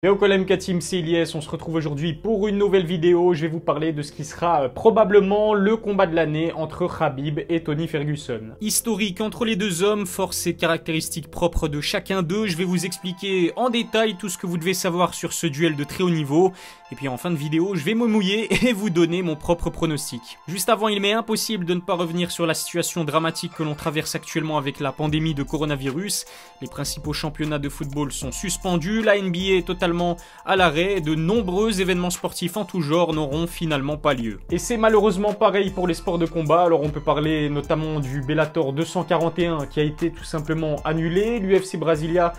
Yo MK Team, c'est Ilyes, on se retrouve aujourd'hui pour une nouvelle vidéo. Je vais vous parler de ce qui sera probablement le combat de l'année entre Khabib et Tony Ferguson. Historique entre les deux hommes, forces et caractéristiques propres de chacun d'eux. Je vais vous expliquer en détail tout ce que vous devez savoir sur ce duel de très haut niveau. Et puis en fin de vidéo, je vais me mouiller et vous donner mon propre pronostic. Juste avant, il m'est impossible de ne pas revenir sur la situation dramatique que l'on traverse actuellement avec la pandémie de coronavirus. Les principaux championnats de football sont suspendus, la NBA est totalement à l'arrêt et de nombreux événements sportifs en tout genre n'auront finalement pas lieu. Et c'est malheureusement pareil pour les sports de combat. Alors on peut parler notamment du Bellator 241 qui a été tout simplement annulé, l'UFC Brasilia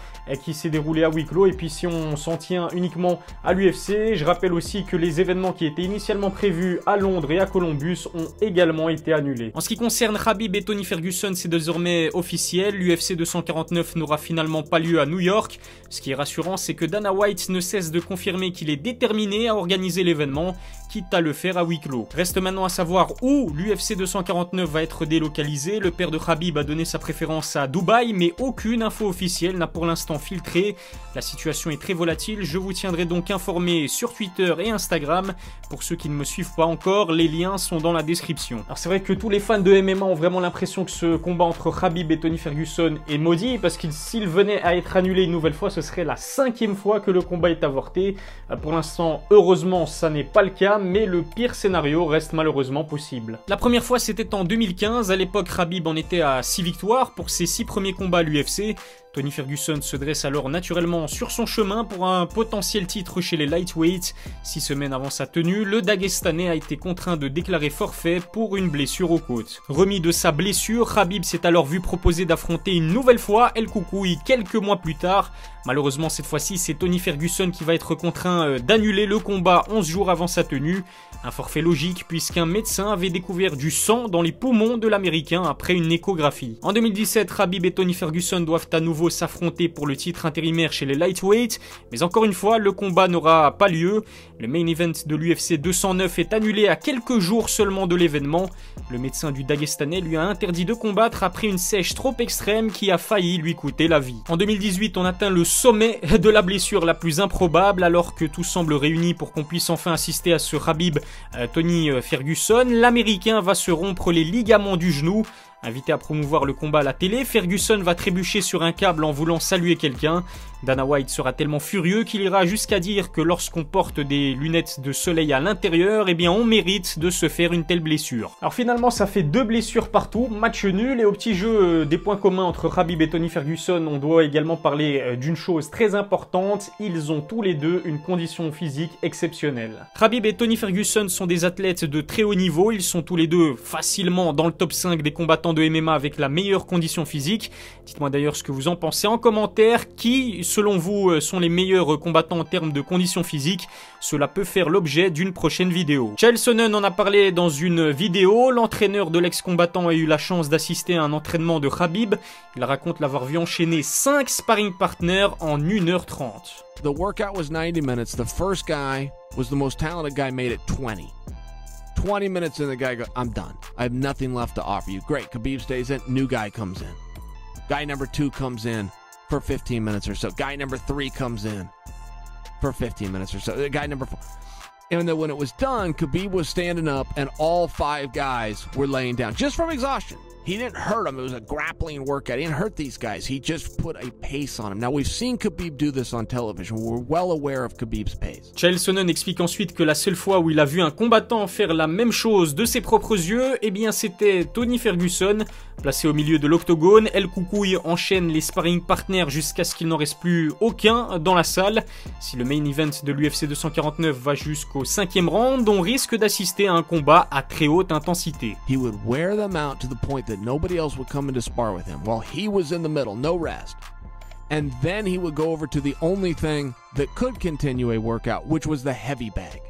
qui s'est déroulé à huis clos, et puis si on s'en tient uniquement à l'UFC, je rappelle aussi que les événements qui étaient initialement prévus à Londres et à Columbus ont également été annulés. En ce qui concerne Khabib et Tony Ferguson, c'est désormais officiel, l'UFC 249 n'aura finalement pas lieu à New York. Ce qui est rassurant, c'est que Dana White ne cesse de confirmer qu'il est déterminé à organiser l'événement, quitte à le faire à huis clos. Reste maintenant à savoir où l'UFC 249 va être délocalisé. Le père de Khabib a donné sa préférence à Dubaï, mais aucune info officielle n'a pour l'instant filtré. La situation est très volatile, je vous tiendrai donc informé sur Twitter et Instagram. Pour ceux qui ne me suivent pas encore, les liens sont dans la description. Alors c'est vrai que tous les fans de MMA ont vraiment l'impression que ce combat entre Khabib et Tony Ferguson est maudit, parce que s'il venait à être annulé une nouvelle fois, ce serait la 5e fois que le combat est avorté. Pour l'instant, heureusement, ça n'est pas le cas, mais le pire scénario reste malheureusement possible. La première fois, c'était en 2015. À l'époque, Khabib en était à 6 victoires pour ses 6 premiers combats à l'UFC. Tony Ferguson se dresse alors naturellement sur son chemin pour un potentiel titre chez les lightweights. 6 semaines avant sa tenue, le Dagestanais a été contraint de déclarer forfait pour une blessure aux côtes. Remis de sa blessure, Khabib s'est alors vu proposer d'affronter une nouvelle fois El Koukoui quelques mois plus tard. Malheureusement, cette fois-ci, c'est Tony Ferguson qui va être contraint d'annuler le combat 11 jours avant sa tenue. Un forfait logique puisqu'un médecin avait découvert du sang dans les poumons de l'Américain après une échographie. En 2017, Khabib et Tony Ferguson doivent à nouveau s'affronter pour le titre intérimaire chez les lightweights, mais encore une fois, le combat n'aura pas lieu. Le main event de l'UFC 209 est annulé à quelques jours seulement de l'événement. Le médecin du Dagestanais lui a interdit de combattre après une sèche trop extrême qui a failli lui coûter la vie. En 2018, on atteint le sommet de la blessure la plus improbable, alors que tout semble réuni pour qu'on puisse enfin assister à ce Khabib Tony Ferguson. L'Américain va se rompre les ligaments du genou. Invité à promouvoir le combat à la télé, Ferguson va trébucher sur un câble en voulant saluer quelqu'un. Dana White sera tellement furieux qu'il ira jusqu'à dire que lorsqu'on porte des lunettes de soleil à l'intérieur, eh bien on mérite de se faire une telle blessure. Alors finalement, ça fait 2 blessures partout, match nul, et au petit jeu des points communs entre Khabib et Tony Ferguson, on doit également parler d'une chose très importante, ils ont tous les deux une condition physique exceptionnelle. Khabib et Tony Ferguson sont des athlètes de très haut niveau, ils sont tous les deux facilement dans le top 5 des combattants de MMA avec la meilleure condition physique. Dites-moi d'ailleurs ce que vous en pensez en commentaire. Qui, selon vous, sont les meilleurs combattants en termes de condition physique? Cela peut faire l'objet d'une prochaine vidéo. Chael Sonnen en a parlé dans une vidéo. L'entraîneur de l'ex-combattant a eu la chance d'assister à un entraînement de Khabib. Il raconte l'avoir vu enchaîner 5 sparring partners en 1h30. The workout was 90 minutes. The first guy was the most talented guy, made it 20. 20 minutes in, the guy goes, I'm done. I have nothing left to offer you. Great, Khabib stays in, new guy comes in. Guy number 2 comes in for 15 minutes or so. Guy number 3 comes in for 15 minutes or so. The guy number 4. And then when it was done, Khabib was standing up and all 5 guys were laying down just from exhaustion. He didn't hurt them. It was a grappling workout. He didn't hurt these guys. He just put a pace on them. Now, we've seen Khabib do this on television. We're well aware of Khabib's pace. Chael Sonnen explique ensuite que la seule fois où il a vu un combattant faire la même chose de ses propres yeux, eh bien c'était Tony Ferguson. Placé au milieu de l'octogone, El Koukoui enchaîne les sparring partners jusqu'à ce qu'il n'en reste plus aucun dans la salle. Si le main event de l'UFC 249 va jusqu'au 5e round, on risque d'assister à un combat à très haute intensité. He would wear them out to the point that nobody else would come in to spar with him while he was in the middle, no rest. And then he would go over to the only thing that could continue a workout, which was the heavy bag.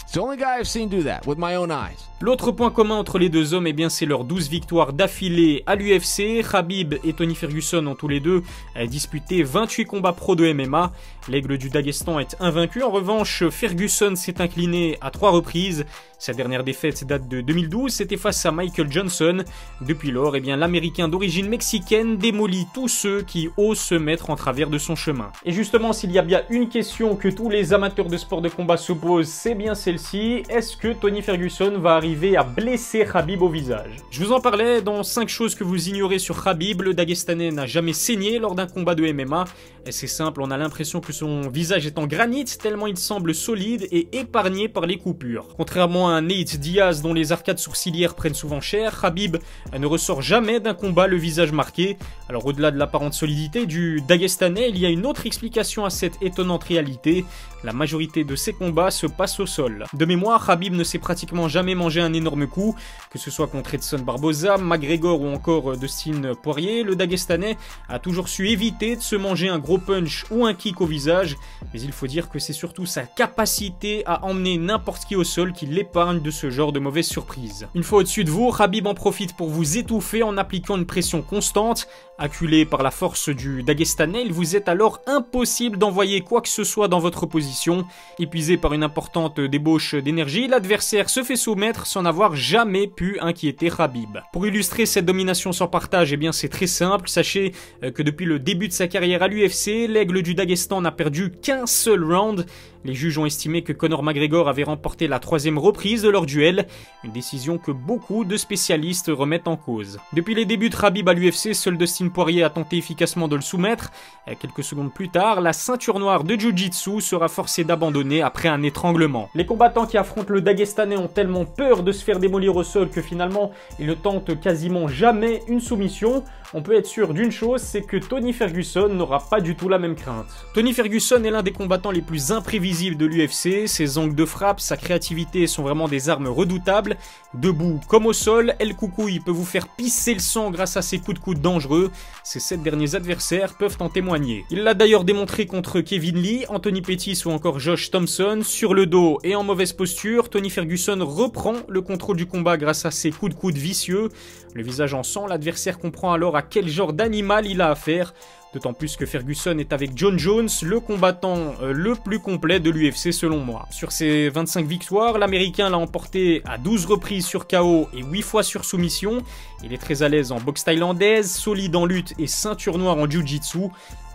It's the only guy I've seen do that with my own eyes. L'autre point commun entre les deux hommes, eh bien, c'est leurs 12 victoires d'affilée à l'UFC. Khabib et Tony Ferguson ont tous les deux disputé 28 combats pro de MMA. L'aigle du Daghestan est invaincu. En revanche, Ferguson s'est incliné à 3 reprises. Sa dernière défaite date de 2012, c'était face à Michael Johnson. Depuis lors, eh bien, l'Américain d'origine mexicaine démolit tous ceux qui osent se mettre en travers de son chemin. Et justement, s'il y a bien une question que tous les amateurs de sport de combat se posent, c'est bien celle-ci. Est-ce que Tony Ferguson va arriver à blesser Khabib au visage? Je vous en parlais dans 5 choses que vous ignorez sur Khabib. Le Dagestanais n'a jamais saigné lors d'un combat de MMA. Et c'est simple, on a l'impression que son visage est en granit tellement il semble solide et épargné par les coupures. Contrairement à un Nate Diaz dont les arcades sourcilières prennent souvent cher, Khabib ne ressort jamais d'un combat le visage marqué. Alors au-delà de l'apparente solidité du Dagestanais, il y a une autre explication à cette étonnante réalité. La majorité de ses combats se passent au sol. De mémoire, Khabib ne s'est pratiquement jamais mangé un énorme coup, que ce soit contre Edson Barboza, McGregor ou encore Dustin Poirier. Le Dagestanais a toujours su éviter de se manger un gros punch ou un kick au visage, mais il faut dire que c'est surtout sa capacité à emmener n'importe qui au sol qui l'épargne de ce genre de mauvaises surprises. Une fois au-dessus de vous, Khabib en profite pour vous étouffer en appliquant une pression constante. Acculé par la force du Dagestanais, il vous est alors impossible d'envoyer quoi que ce soit dans votre position. Épuisé par une importante débauche d'énergie, l'adversaire se fait soumettre sans n'avoir jamais pu inquiéter Khabib. Pour illustrer cette domination sans partage, eh bien c'est très simple. Sachez que depuis le début de sa carrière à l'UFC, l'aigle du Daghestan n'a perdu qu'un seul round. Les juges ont estimé que Conor McGregor avait remporté la 3e reprise de leur duel, une décision que beaucoup de spécialistes remettent en cause. Depuis les débuts de Khabib à l'UFC, seul Dustin Poirier a tenté efficacement de le soumettre. Quelques secondes plus tard, la ceinture noire de Jiu-Jitsu sera forcée d'abandonner après un étranglement. Les combattants qui affrontent le Dagestanais ont tellement peur de se faire démolir au sol que finalement, ils ne tentent quasiment jamais une soumission. On peut être sûr d'une chose, c'est que Tony Ferguson n'aura pas du tout la même crainte. Tony Ferguson est l'un des combattants les plus imprévisibles de l'UFC. Ses angles de frappe, sa créativité sont vraiment des armes redoutables. Debout comme au sol, El Coucouille peut vous faire pisser le sang grâce à ses coups de coude dangereux. Ses 7 derniers adversaires peuvent en témoigner. Il l'a d'ailleurs démontré contre Kevin Lee, Anthony Pettis ou encore Josh Thompson. Sur le dos et en mauvaise posture, Tony Ferguson reprend le contrôle du combat grâce à ses coups de coude vicieux. Le visage en sang, l'adversaire comprend alors à quel genre d'animal il a affaire. D'autant plus que Ferguson est avec John Jones, le combattant le plus complet de l'UFC selon moi. Sur ses 25 victoires, l'Américain l'a emporté à 12 reprises sur KO et 8 fois sur soumission. Il est très à l'aise en boxe thaïlandaise, solide en lutte et ceinture noire en jiu-jitsu.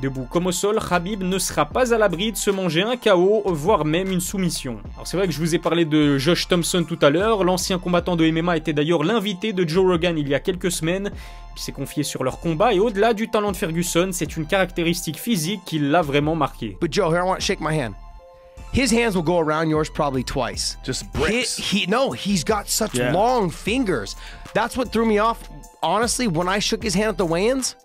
Debout comme au sol, Khabib ne sera pas à l'abri de se manger un KO, voire même une soumission. Alors c'est vrai que je vous ai parlé de Josh Thompson tout à l'heure, l'ancien combattant de MMA était d'ailleurs l'invité de Joe Rogan il y a quelques semaines. Il s'est confié sur leur combat et au-delà du talent de Ferguson, c'est une caractéristique physique qui l'a vraiment marqué. But Joe, here I want to shake my hand. His hands will go around yours probably twice. Just bricks. He's got such long fingers. That's what threw me off, honestly, when I shook his hand at the weigh-ins.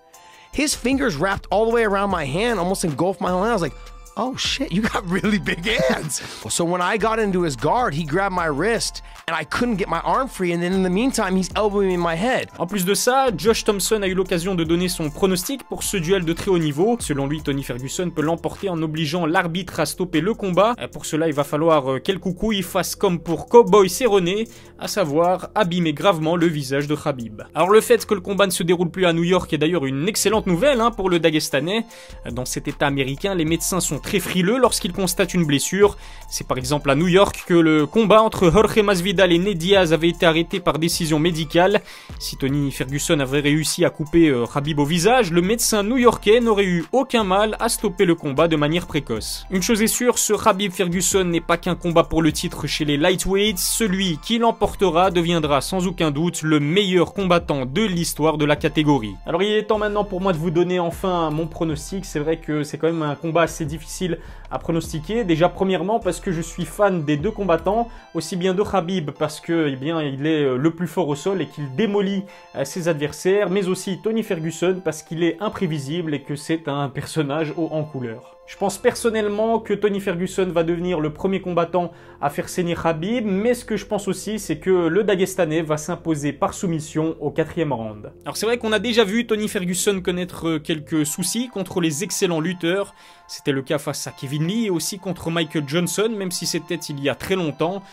His fingers wrapped all the way around my hand, almost engulfed my whole hand. I was like, oh shit, you got really big hands. So when I got into his guard, he grabbed my wrist and I couldn't get my arm free, and then in the meantime, he's elbowing me in my head. En plus de ça, Josh Thompson a eu l'occasion de donner son pronostic pour ce duel de très haut niveau. Selon lui, Tony Ferguson peut l'emporter en obligeant l'arbitre à stopper le combat. Pour cela, il va falloir qu'El Coucouille fasse comme pour Cowboy Cerrone, à savoir abîmer gravement le visage de Khabib. Alors le fait que le combat ne se déroule plus à New York est d'ailleurs une excellente nouvelle pour le Dagestanais. Dans cet état américain, les médecins sont très frileux lorsqu'ils constatent une blessure. C'est par exemple à New York que le combat entre Jorge Masvidal et Nate Diaz avait été arrêté par décision médicale. Si Tony Ferguson avait réussi à couper Khabib au visage, le médecin new-yorkais n'aurait eu aucun mal à stopper le combat de manière précoce. Une chose est sûre, ce Khabib Ferguson n'est pas qu'un combat pour le titre chez les lightweights. Celui qui l'emportera deviendra sans aucun doute le meilleur combattant de l'histoire de la catégorie. Alors il est temps maintenant pour moi de vous donner enfin mon pronostic. C'est vrai que c'est quand même un combat assez difficile à pronostiquer. Déjà premièrement parce que je suis fan des deux combattants, aussi bien de Khabib parce que il est le plus fort au sol et qu'il démolit ses adversaires, mais aussi Tony Ferguson parce qu'il est imprévisible et que c'est un personnage haut en couleur. Je pense personnellement que Tony Ferguson va devenir le premier combattant à faire saigner Khabib, mais ce que je pense aussi, c'est que le Dagestanais va s'imposer par soumission au 4e round. Alors c'est vrai qu'on a déjà vu Tony Ferguson connaître quelques soucis contre les excellents lutteurs. C'était le cas face à Kevin Lee et aussi contre Michael Johnson, même si c'était il y a très longtemps.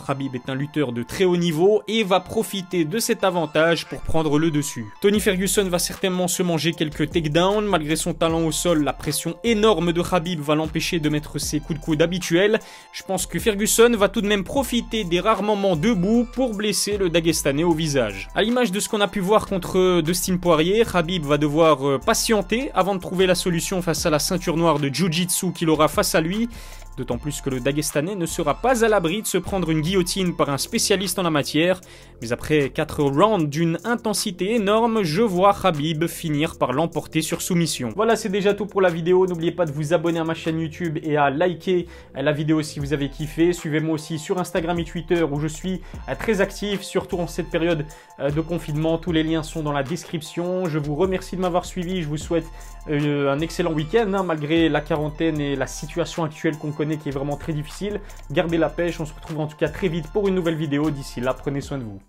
Khabib est un lutteur de très haut niveau et va profiter de cet avantage pour prendre le dessus. Tony Ferguson va certainement se manger quelques takedowns. Malgré son talent au sol, la pression énorme de Khabib va l'empêcher de mettre ses coups de coude habituels. Je pense que Ferguson va tout de même profiter des rares moments debout pour blesser le Dagestanais au visage. À l'image de ce qu'on a pu voir contre Dustin Poirier, Khabib va devoir patienter avant de trouver la solution face à la ceinture noire de Jiu-Jitsu qu'il aura face à lui. D'autant plus que le Dagestanais ne sera pas à l'abri de se prendre une guillotine par un spécialiste en la matière. Mais après 4 rounds d'une intensité énorme, je vois Khabib finir par l'emporter sur soumission. Voilà, c'est déjà tout pour la vidéo. N'oubliez pas de vous abonner à ma chaîne YouTube et à liker la vidéo si vous avez kiffé. Suivez-moi aussi sur Instagram et Twitter où je suis très actif, surtout en cette période de confinement. Tous les liens sont dans la description. Je vous remercie de m'avoir suivi. Je vous souhaite un excellent week-end, malgré la quarantaine et la situation actuelle qu'on connaît qui est vraiment très difficile. Gardez la pêche, on se retrouve en tout cas très vite pour une nouvelle vidéo. D'ici là, prenez soin de vous.